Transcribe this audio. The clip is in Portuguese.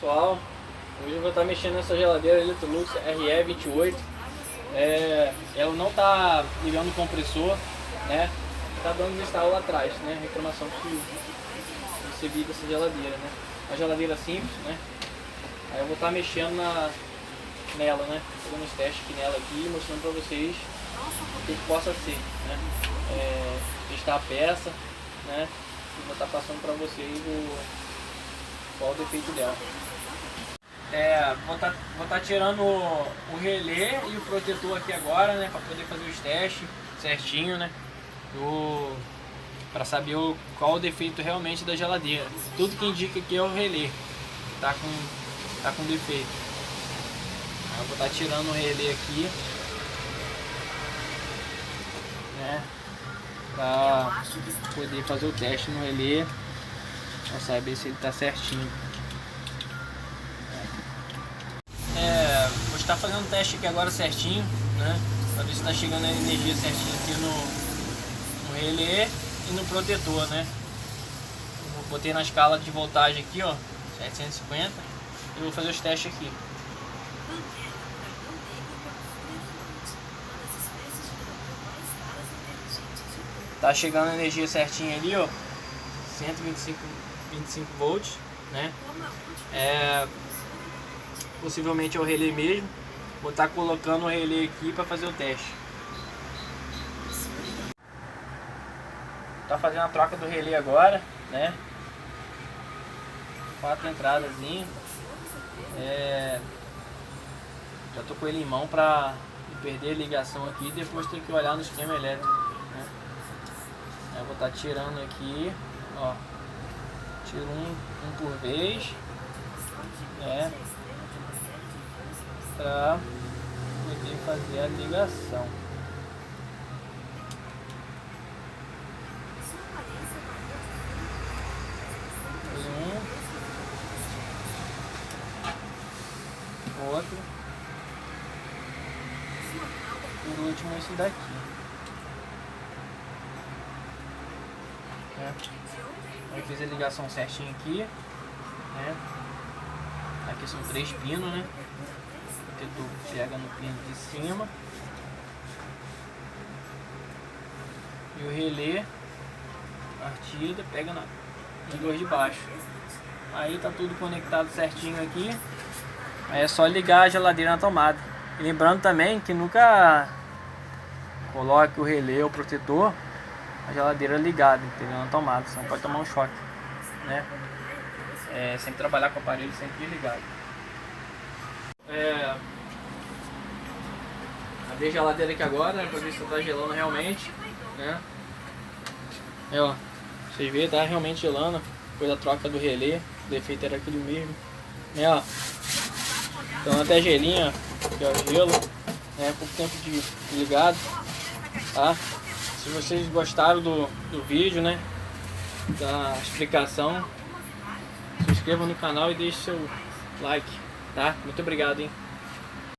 pessoal, hoje eu vou estar mexendo nessa geladeira Electrolux RE28. Ela não está ligando o compressor, né? Tá dando instalo lá atrás, né? Reclamação que recebi dessa geladeira, né? Uma geladeira simples, né? Aí eu vou estar mexendo nela, né? Fazendo os testes aqui nela aqui, mostrando para vocês o que possa ser, né? Testar a peça, né? E vou estar passando para vocês qual o defeito dela. Vou estar tirando o relé e o protetor aqui agora, né? Para poder fazer os testes certinho, né? Para saber qual o defeito realmente da geladeira. Tudo que indica aqui é o relé que tá com defeito. Aí eu vou estar tirando o relé aqui, né? Para poder fazer o teste no relé, para saber se ele está certinho. Vou estar fazendo o teste aqui agora certinho, né? Para ver se está chegando a energia certinho aqui no relé e no protetor, né? Eu botei na escala de voltagem aqui, ó, 750, e vou fazer os testes aqui. Tá chegando a energia certinha ali, ó, 125 volts, né? Possivelmente é o relé mesmo. Vou estar colocando o relé aqui para fazer o teste. Tá fazendo a troca do relé agora, né? 4 entradazinhas. Já tô com ele em mão para perder a ligação aqui e depois ter que olhar no esquema elétrico, né? Eu vou estar tirando aqui, ó. Tiro um por vez, né? Para poder fazer a ligação. Outro. Por último esse daqui. Eu fiz a ligação certinho aqui, né? Aqui são 3 pinos, né? O protetor pega no pino de cima e o relé partida pega nos dois de baixo. Aí tá tudo conectado certinho aqui. Aí é só ligar a geladeira na tomada. E lembrando também que nunca coloque o relé ou o protetor a geladeira ligada, entendeu? Na tomada, senão pode tomar um choque, né? Sempre trabalhar com o aparelho sempre ligado. Abri a geladeira aqui agora, né, para ver se está gelando realmente, né? Ó, vocês veem, tá realmente gelando. Foi da troca do relé, o defeito era aquele mesmo, né? Ó, então até gelinho, aqui ó, gelo, né? Pouco tempo de ligado, tá? Se vocês gostaram do vídeo, né, da explicação, se inscrevam no canal e deixe seu like, tá? Muito obrigado, hein?